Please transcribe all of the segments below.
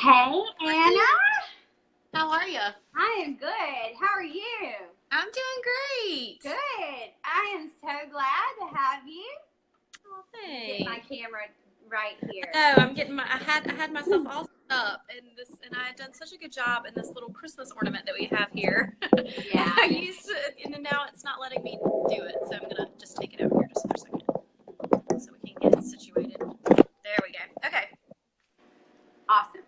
Hey, Anna. How are you? I am good. How are you? I'm doing great. Good. I am so glad to have you. Oh, Get my thanks. camera right here. No, I'm getting my. I had myself all set up, and I had done such a good job in this little Christmas ornament that we have here. Yeah. I used to, and now it's not letting me do it, so I'm gonna just take it over here just for a second, so we can get it situated. There we go. Okay. Awesome.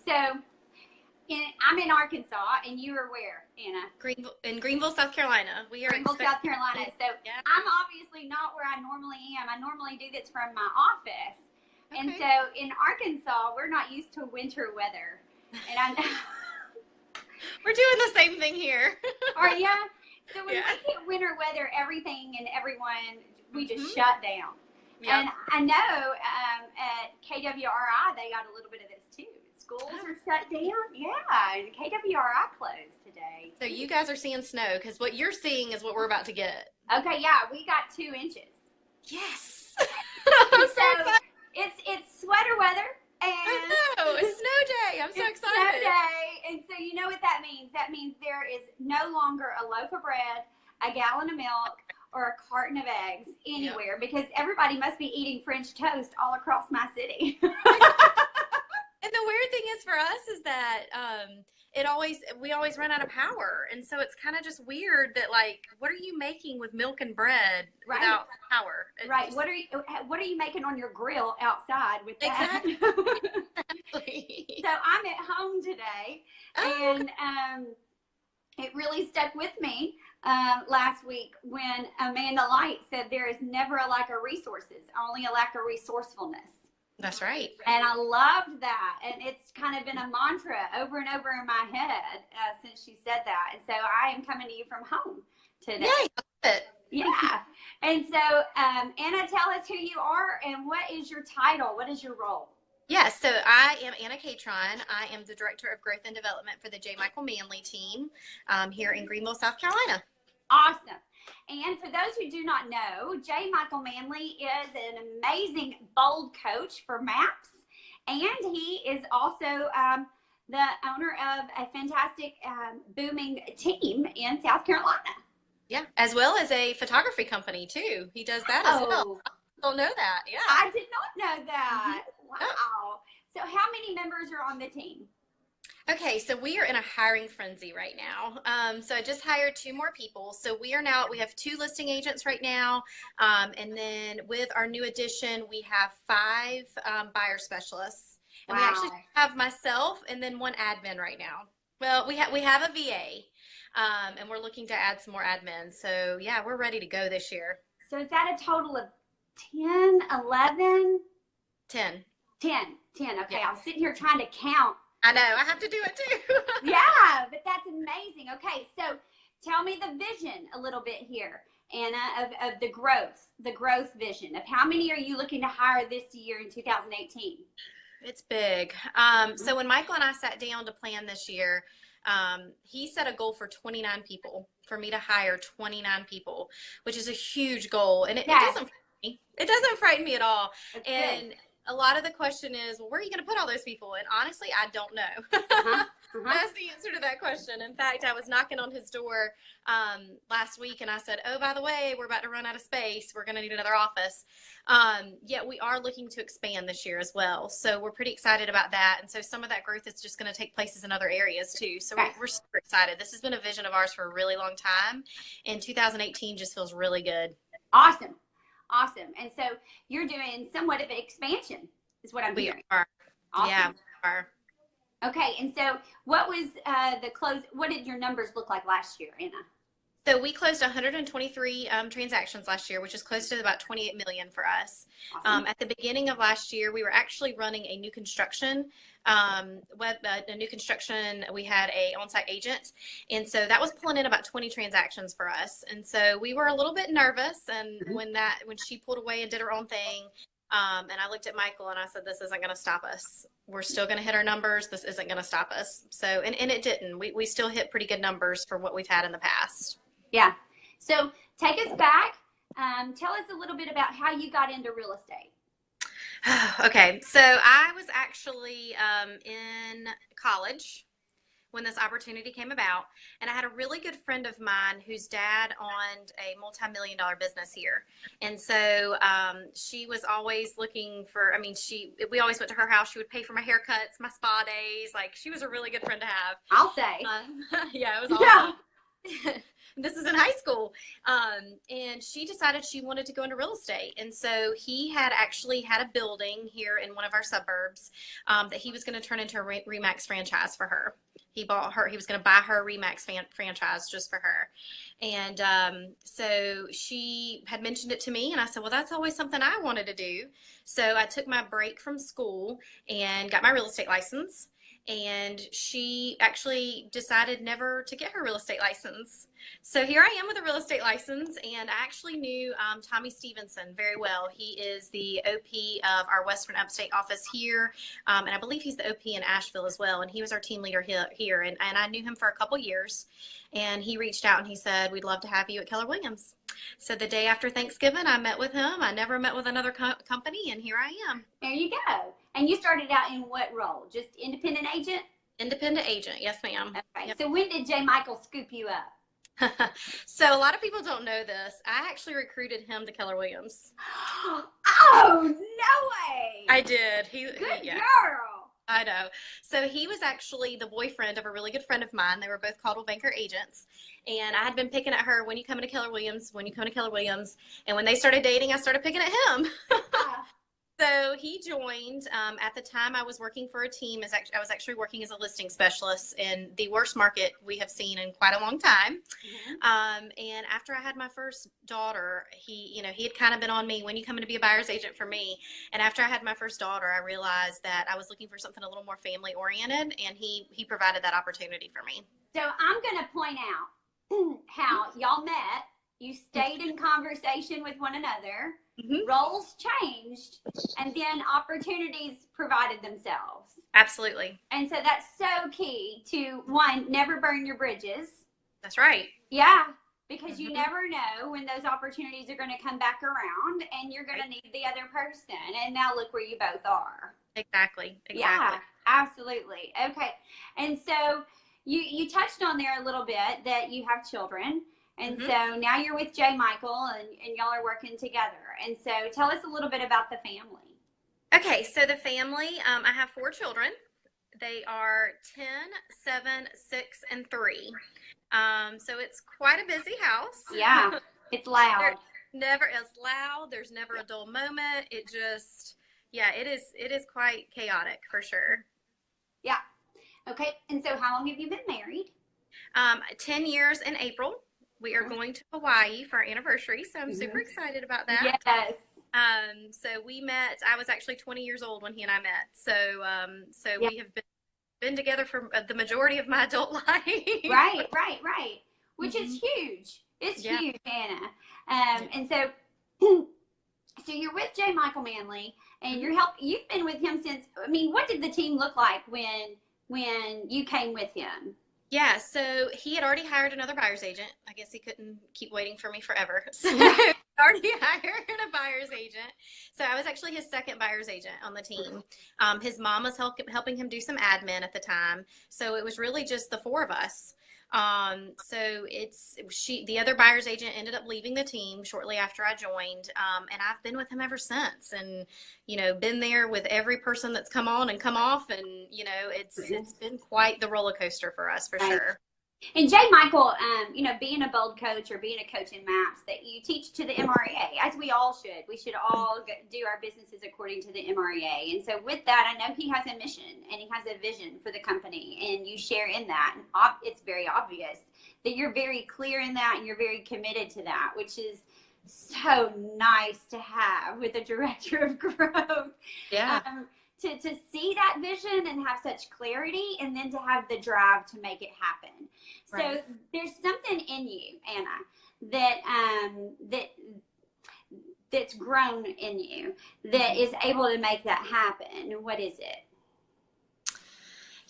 So, I'm in Arkansas, and you are where, Anna? Greenville, South Carolina. We are Greenville, South Carolina. So, yeah. I'm obviously not where I normally am. I normally do this from my office. Okay. And so, in Arkansas, we're not used to winter weather. And I know. We're doing the same thing here. Are ya? So when Yeah. we get winter weather, everything and everyone, we just Mhm. shut down. Yeah. And I know at KWRI, they got a little bit of this too. Schools are shut down. Yeah, and KWRI closed today. So you guys are seeing snow, because what you're seeing is what we're about to get. Okay, yeah, we got 2 inches. Yes. I'm so excited. It's sweater weather. And I know, it's snow day. I'm so it's excited. Snow day, and so you know what that means. That means there is no longer a loaf of bread, a gallon of milk, or a carton of eggs anywhere, because everybody must be eating French toast all across my city. And the weird thing is for us is that we always run out of power, and so it's kind of just weird that, like, what are you making with milk and bread without power? Right. What are you making on your grill outside with that? Exactly. So I'm at home today, and it really stuck with me last week when Amanda Light said there is never a lack of resources, only a lack of resourcefulness. That's right. And I loved that. And it's kind of been a mantra over and over in my head since she said that. And so I am coming to you from home today. Yay. Yeah. And so, Anna, tell us who you are and what is your title? What is your role? Yes, so I am Anna Catron. I am the Director of Growth and Development for the J. Michael Manley team here in Greenville, South Carolina. Awesome. And for those who do not know, J. Michael Manley is an amazing, bold coach for MAPS. And he is also the owner of a fantastic, booming team in South Carolina. Yeah, as well as a photography company, too. He does that as well. I don't know that. Yeah. I did not know that. Mm-hmm. Wow. So how many members are on the team? Okay, so we are in a hiring frenzy right now. So I just hired 2 more people. So we have 2 listing agents right now. And then with our new addition, we have 5 buyer specialists. And we actually have myself and then 1 admin right now. Well, we have a VA, and we're looking to add some more admins. So yeah, we're ready to go this year. So is that a total of 10, 11? 10. 10. Okay, Yeah. I'm sitting here trying to count. I know, I have to do it too. Yeah, but that's amazing. Okay, so tell me the vision a little bit here, Anna, of the growth vision of how many are you looking to hire this year in 2018? It's big. So when Michael and I sat down to plan this year, he set a goal for 29 people, for me to hire 29 people, which is a huge goal. And it doesn't frighten me. It doesn't frighten me at all. That's and good. A lot of the question is, well, where are you going to put all those people? And honestly, I don't know. That's the answer to that question. In fact, I was knocking on his door last week, and I said, oh, by the way, we're about to run out of space. We're going to need another office. Yet we are looking to expand this year as well. So we're pretty excited about that. And so some of that growth is just going to take places in other areas too. So we're super excited. This has been a vision of ours for a really long time. And 2018 just feels really good. Awesome. And so you're doing somewhat of an expansion is what I'm hearing. We are. Awesome. Yeah, we are. Okay, and so what was what did your numbers look like last year, Anna? So we closed 123 transactions last year, which is close to about 28 million for us. Awesome. At the beginning of last year, we were actually running a new construction, we had a on-site agent. And so that was pulling in about 20 transactions for us. And so we were a little bit nervous. And when she pulled away and did her own thing, and I looked at Michael and I said, this isn't going to stop us. We're still going to hit our numbers. This isn't going to stop us. So, and it didn't. We still hit pretty good numbers for what we've had in the past. Yeah. So take us back. Tell us a little bit about how you got into real estate. Okay, so I was actually in college when this opportunity came about, and I had a really good friend of mine whose dad owned a multi-million-dollar business here, and so she was always looking for. I mean, we always went to her house. She would pay for my haircuts, my spa days. Like, she was a really good friend to have. I'll say. Yeah, it was awesome. Yeah. This is in high school. And she decided she wanted to go into real estate. And so he had actually had a building here in one of our suburbs that he was going to turn into a Remax franchise for her. He was going to buy her a Remax franchise just for her. And so she had mentioned it to me, and I said, well, that's always something I wanted to do. So I took my break from school and got my real estate license. And she actually decided never to get her real estate license. So here I am with a real estate license, and I actually knew Tommy Stevenson very well. He is the OP of our Western Upstate office here, and I believe he's the OP in Asheville as well, and he was our team leader here, and I knew him for a couple years, and he reached out and he said, we'd love to have you at Keller Williams. So the day after Thanksgiving, I met with him. I never met with another company, and here I am. There you go. And you started out in what role? Just independent agent? Independent agent, yes, ma'am. Okay. Yep. So when did J. Michael scoop you up? So a lot of people don't know this. I actually recruited him to Keller Williams. Oh, no way. I did. Good girl. I know. So he was actually the boyfriend of a really good friend of mine. They were both Caldwell Banker agents. And I had been picking at her, when you come to Keller Williams, when you come to Keller Williams. And when they started dating, I started picking at him. So he joined. At the time, I was working for a team. I was actually working as a listing specialist in the worst market we have seen in quite a long time. Mm-hmm. And after I had my first daughter, he had kind of been on me, when you come in to be a buyer's agent for me. And after I had my first daughter, I realized that I was looking for something a little more family oriented, and he provided that opportunity for me. So I'm going to point out how y'all met. You stayed in conversation with one another. Mm-hmm. Roles changed, and then opportunities provided themselves. Absolutely. And so that's so key to, one, never burn your bridges. That's right. Yeah, because you never know when those opportunities are going to come back around, and you're going to need the other person. And now look where you both are. Exactly. Yeah, absolutely. Okay. And so you touched on there a little bit that you have children. And so now you're with J. Michael, and y'all are working together. And so tell us a little bit about the family. Okay, so the family, I have 4 children. They are 10, 7, 6, and 3. So it's quite a busy house. Yeah, it's loud. Never is loud. There's never a dull moment. It is quite chaotic for sure. Yeah. Okay, and so how long have you been married? 10 years in April. We are going to Hawaii for our anniversary, so I'm super excited about that. Yes. So we met. I was actually 20 years old when he and I met. So we have been together for the majority of my adult life. Right. Which is huge. It's huge, Anna. And so you're with J. Michael Manley, and you've been with him since. I mean, what did the team look like when you came with him? Yeah, so he had already hired another buyer's agent. I guess he couldn't keep waiting for me forever. So he already hired a buyer's agent. So I was actually his second buyer's agent on the team. His mom was helping him do some admin at the time. So it was really just the 4 of us. So the other buyer's agent ended up leaving the team shortly after I joined. And I've been with him ever since, and, been there with every person that's come on and come off. And, it's been quite the roller coaster for us, for sure. And J. Michael, being a bold coach or being a coach in MAPS, that you teach to the MREA, as we all should. We should all do our businesses according to the MREA. And so with that, I know he has a mission and he has a vision for the company, and you share in that. And it's very obvious that you're very clear in that, and you're very committed to that, which is so nice to have with a director of growth. Yeah. To see that vision and have such clarity, and then to have the drive to make it happen. Right. So there's something in you, Anna, that's grown in you that is able to make that happen. What is it?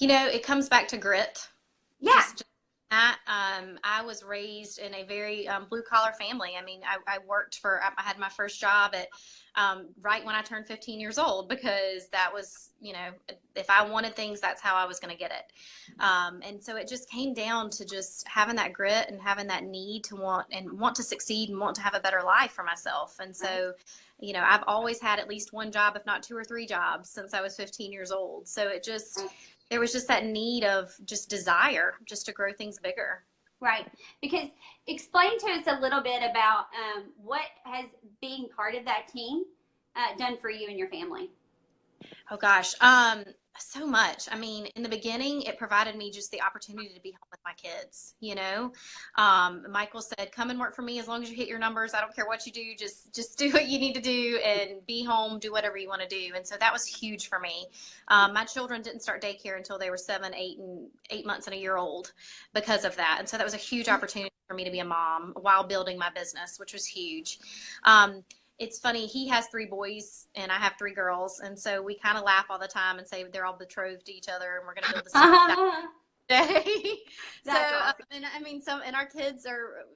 It comes back to grit. Yeah. I was raised in a very blue collar family. I mean, I worked for, I had my first job at right when I turned 15 years old, because that was, you know, if I wanted things, that's how I was going to get it. And so it just came down to just having that grit and having that need to want to succeed and want to have a better life for myself. And so, you know, I've always had at least one job, if not 2 or 3 jobs, since I was 15 years old. So it just, there was just that need of just desire just to grow things bigger. Right. Because explain to us a little bit about what has being part of that team done for you and your family. Oh gosh, so much. I mean, in the beginning, it provided me just the opportunity to be home with my kids. You know, Michael said, "Come and work for me as long as you hit your numbers. I don't care what you do. Just do what you need to do and be home. Do whatever you want to do." And so that was huge for me. My children didn't start daycare until they were 7, 8 months and a year old because of that. And so that was a huge opportunity for me to be a mom while building my business, which was huge. It's funny, he has 3 boys and I have 3 girls, and so we kind of laugh all the time and say they're all betrothed to each other and we're going to build this day. So awesome. And I mean, and our kids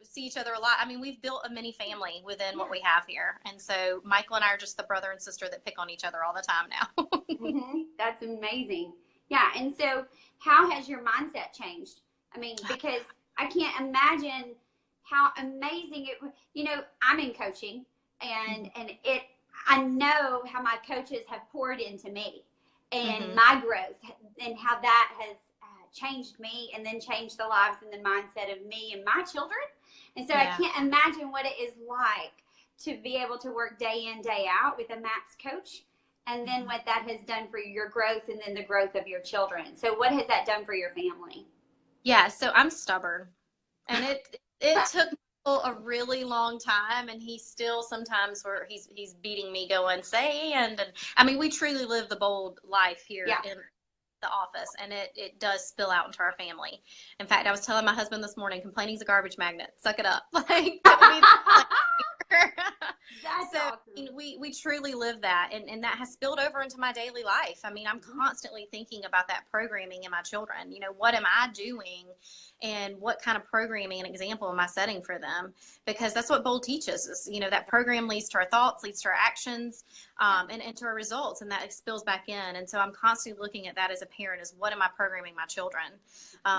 see each other a lot. I mean, we've built a mini family within what we have here, and so Michael and I are just the brother and sister that pick on each other all the time now. That's amazing. Yeah. And so how has your mindset changed? I mean, because I can't imagine how amazing it, you know, I'm in coaching. And I know how my coaches have poured into me and my growth, and how that has changed me and then changed the lives and the mindset of me and my children. And so I can't imagine what it is like to be able to work day in, day out with a MAPS coach, and then what that has done for your growth and then the growth of your children. So what has that done for your family? Yeah, so I'm stubborn, and it took a really long time, and he still sometimes where he's beating me going, say, and I mean, we truly live the bold life here in the office, and it does spill out into our family. In fact, I was telling my husband this morning, complaining's a garbage magnet. Suck it up. Like, That's awesome. I mean, we truly live that, and that has spilled over into my daily life. I mean, I'm constantly thinking about that programming in my children. You know, what am I doing, and what kind of programming and example am I setting for them? Because that's what bold teaches us. You know, that program leads to our thoughts, leads to our actions, and to our results, and that spills back in. And so I'm constantly looking at that as a parent, is what am I programming my children?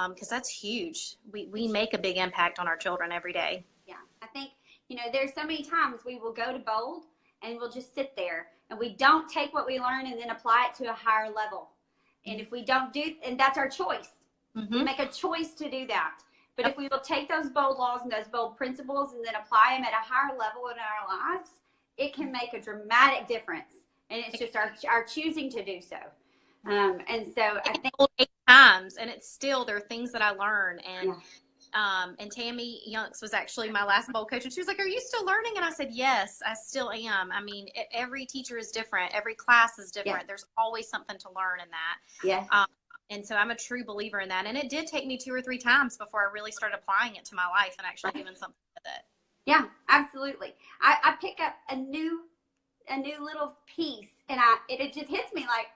Because that's huge. We make a big impact on our children every day. Yeah, I think, you know, there's so many times we will go to bold and we'll just sit there and we don't take what we learn and then apply it to a higher level. And if we don't do, and that's our choice. We make a choice to do that. But if we will take those bold laws and those bold principles and then apply them at a higher level in our lives, it can make a dramatic difference. And it's just our choosing to do so. And so I think 8 times, and it's still, there are things that I learn. And Tammy Yunks was actually my last bold coach, and she was like, "Are you still learning?" And I said, "Yes, I still am." I mean, every teacher is different. Every class is different. There's always something to learn in that. And so I'm a true believer in that. And it did take me 2 or 3 times before I really started applying it to my life and actually doing something with it. Yeah, absolutely. I pick up a new little piece, and it just hits me like,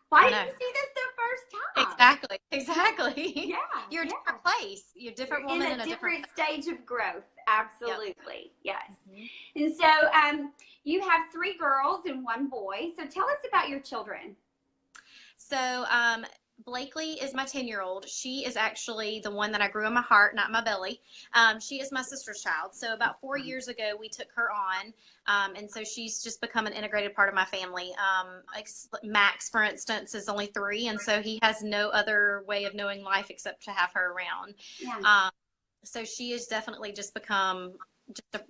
why didn't you see this the first time? Exactly. Yeah. You're a different place. You're a different woman in a different stage of growth. Absolutely. Yep. Yes. And so you have 3 girls and 1 boy. So tell us about your children. So Blakely is my 10-year-old. She is actually the one that I grew in my heart, not my belly. She is my sister's child. So about 4 years ago, we took her on. And so she's just become an integrated part of my family. Max, for instance, is only 3. And so he has no other way of knowing life except to have her around. Yeah. So she has definitely just become,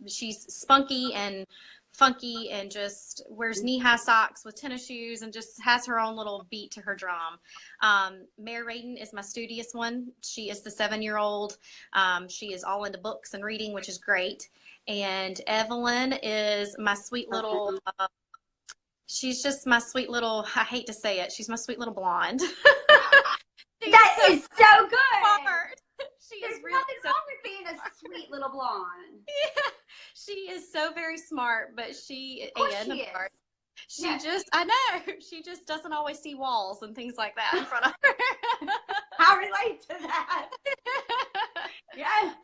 she's spunky and funky and just wears knee-high socks with tennis shoes and just has her own little beat to her drum. Mare Raiden is my studious one. She is the 7-year-old. She is all into books and reading, which is great. And Evelyn is my sweet little, she's just my sweet little, I hate to say it, she's my sweet little blonde. That is so good. Smart. There's nothing wrong with being a sweet little blonde. Yeah, she is so very smart, but she is. Just, I know, she just doesn't always see walls and things like that in front of her. I relate to that. Yes.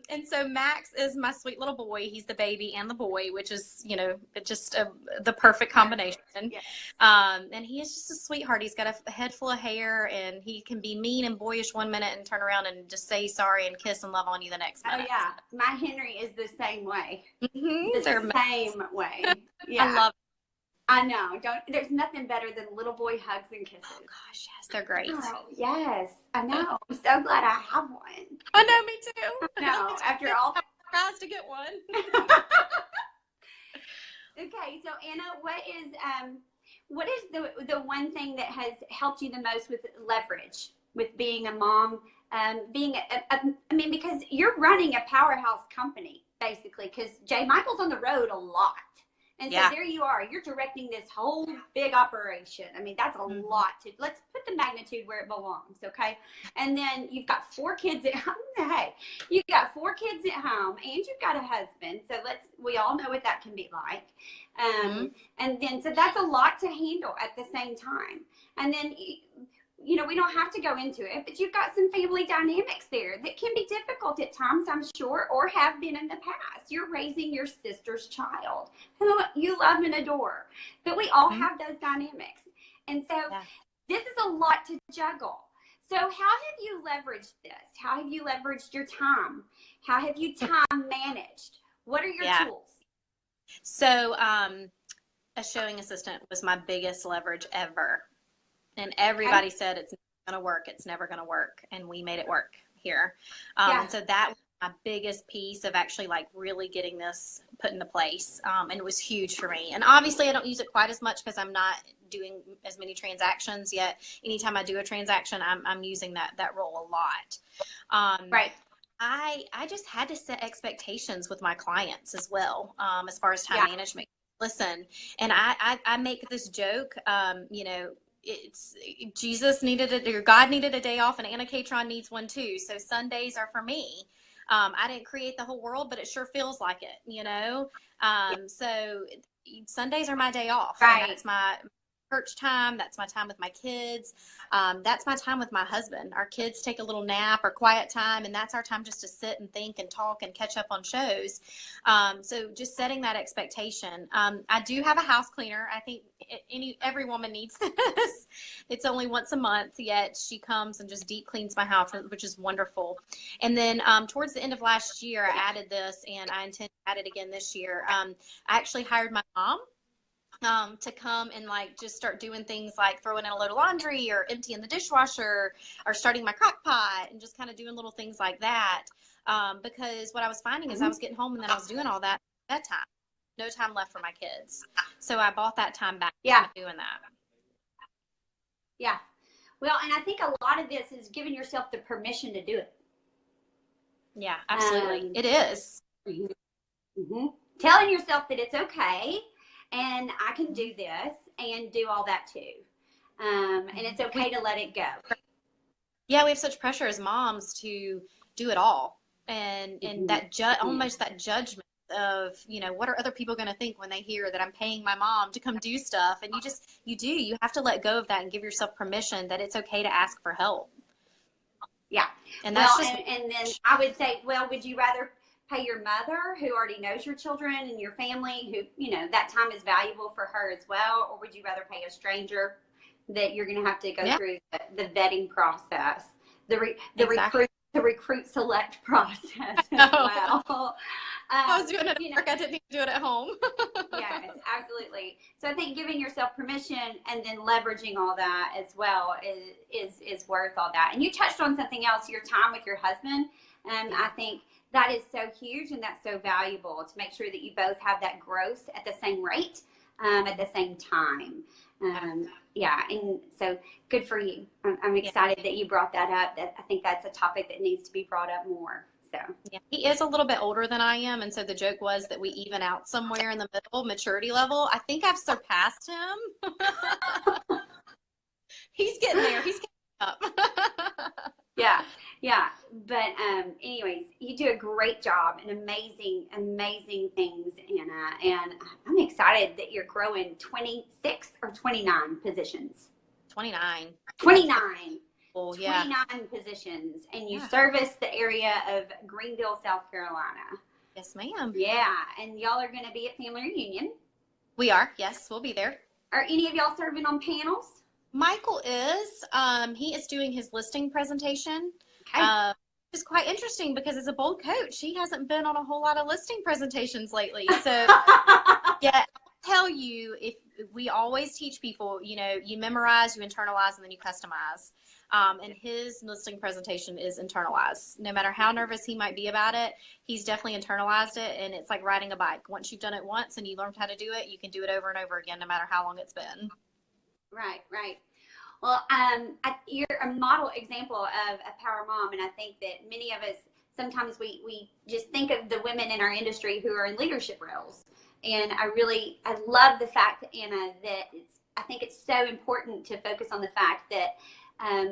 And so Max is my sweet little boy. He's the baby and the boy, which is, just the perfect combination. Yes. And he is just a sweetheart. He's got a head full of hair, and he can be mean and boyish one minute and turn around and just say sorry and kiss and love on you the next minute. Oh, yeah. My Henry is the same way. Mm-hmm. The same way. Yeah. I love it. I know. There's nothing better than little boy hugs and kisses. Oh, gosh, yes, they're great. Oh, yes. I know. I'm so glad I have one. I know, me too. No, after all. I'm surprised to get one. Okay, so Anna, what is the one thing that has helped you the most with leverage, with being a mom, because you're running a powerhouse company, basically, because J. Michael's on the road a lot. And so there you are, you're directing this whole big operation. I mean, that's a lot let's put the magnitude where it belongs, okay? And then you've got 4 kids at home. Hey, you've got 4 kids at home, and you've got a husband. So we all know what that can be like. And then, so that's a lot to handle at the same time. And then, we don't have to go into it, but you've got some family dynamics there that can be difficult at times, I'm sure, or have been in the past. You're raising your sister's child who you love and adore, but we all have those dynamics. And so this is a lot to juggle. So how have you leveraged this? How have you leveraged your time? How have you time managed? What are your tools? So a showing assistant was my biggest leverage ever. And everybody said it's never going to work. It's never going to work. And we made it work here. And so that was my biggest piece of actually really getting this put into place. And it was huge for me. And obviously I don't use it quite as much because I'm not doing as many transactions yet. Anytime I do a transaction, I'm using that role a lot. Right. I just had to set expectations with my clients as well, as far as time management. Listen, and I make this joke, it's Jesus needed or God needed a day off, and Anna Catron needs one too. So Sundays are for me. I didn't create the whole world, but it sure feels like it, So Sundays are my day off. Right. And that's my church time. That's my time with my kids. That's my time with my husband. Our kids take a little nap or quiet time, and that's our time just to sit and think and talk and catch up on shows. So just setting that expectation. I do have a house cleaner. I think every woman needs this. It's only once a month, yet she comes and just deep cleans my house, which is wonderful. And then towards the end of last year, I added this, and I intend to add it again this year. I actually hired my mom to come and just start doing things like throwing in a load of laundry or emptying the dishwasher or starting my crock pot and just kind of doing little things like that. Because what I was finding is I was getting home and then I was doing all that at that time. No time left for my kids. So I bought that time back doing that. Yeah. Well, and I think a lot of this is giving yourself the permission to do it. Yeah, absolutely. It is. Mm-hmm. Telling yourself that it's okay. And I can do this and do all that too. And it's okay to let it go. Yeah, we have such pressure as moms to do it all. And that almost that judgment of, what are other people going to think when they hear that I'm paying my mom to come do stuff? And you have to let go of that and give yourself permission that it's okay to ask for help. Yeah. And that's and then I would say, well, would you rather pay your mother who already knows your children and your family who, that time is valuable for her as well? Or would you rather pay a stranger that you're going to have to go through the vetting process, the recruit select process as well? I was doing it at work. I didn't need to do it at home. Yes, absolutely. So I think giving yourself permission and then leveraging all that as well is worth all that. And you touched on something else, your time with your husband. And I think that is so huge and that's so valuable to make sure that you both have that growth at the same rate, at the same time. And so good for you. I'm excited that you brought that up. I think that's a topic that needs to be brought up more. So yeah, he is a little bit older than I am, and so the joke was that we even out somewhere in the middle, maturity level. I think I've surpassed him. He's getting there. He's getting up. Yeah. But anyways, you do a great job and amazing things, Anna. And I'm excited that you're growing 26 or 29 positions. 29. Oh, yeah. 29 positions, and you service the area of Greenville, South Carolina. Yes, ma'am. Yeah, and y'all are going to be at Family Reunion. We are. Yes, we'll be there. Are any of y'all serving on panels? Michael is. He is doing his listing presentation. Okay. It's quite interesting because as a bold coach, he hasn't been on a whole lot of listing presentations lately. So, yeah, I'll tell you, if we always teach people, you know, you memorize, you internalize, and then you customize. And his listing presentation is internalized. No matter how nervous he might be about it, he's definitely internalized it. And it's like riding a bike. Once you've done it once and you learned how to do it, you can do it over and over again, no matter how long it's been. Right, right. Well, you're a model example of a power mom, and I think that many of us, sometimes we just think of the women in our industry who are in leadership roles. And I love the fact, Anna, that I think it's so important to focus on the fact that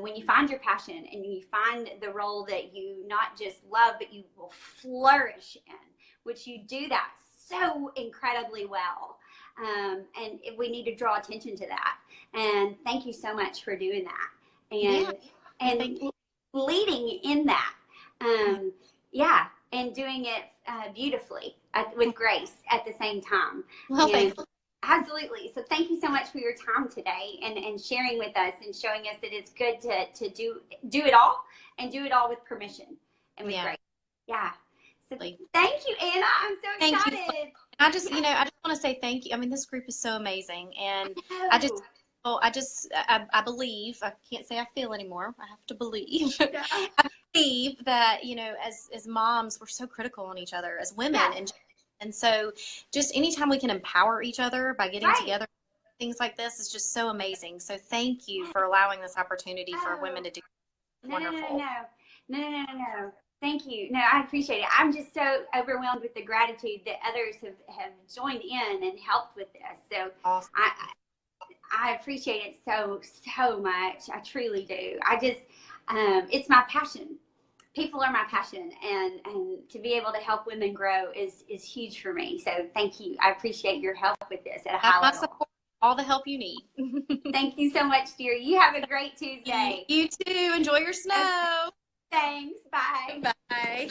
when you find your passion and you find the role that you not just love, but you will flourish in, which you do that so incredibly well. And we need to draw attention to that. And thank you so much for doing that. And leading in that. And doing it beautifully with grace at the same time. Well, thank you. Absolutely. So thank you so much for your time today and sharing with us and showing us that it's good to do it all and do it all with permission and with grace. Yeah. So thank you, Anna. I'm so excited. Thank you. I just want to say thank you. I mean, this group is so amazing, and I believe, I can't say I feel anymore. I have to believe. Yeah. I believe that, you know, as moms, we're so critical on each other as women, and so just anytime we can empower each other by getting together, things like this is just so amazing. So thank you for allowing this opportunity for women to do. Wonderful. No. Thank you. No, I appreciate it. I'm just so overwhelmed with the gratitude that others have joined in and helped with this. So awesome. I appreciate it so much. I truly do. It's my passion. People are my passion, and to be able to help women grow is huge for me. So thank you. I appreciate your help with this at a high level. All the help you need. Thank you so much, dear. You have a great Tuesday. You too. Enjoy your snow. Thanks. Bye. Bye.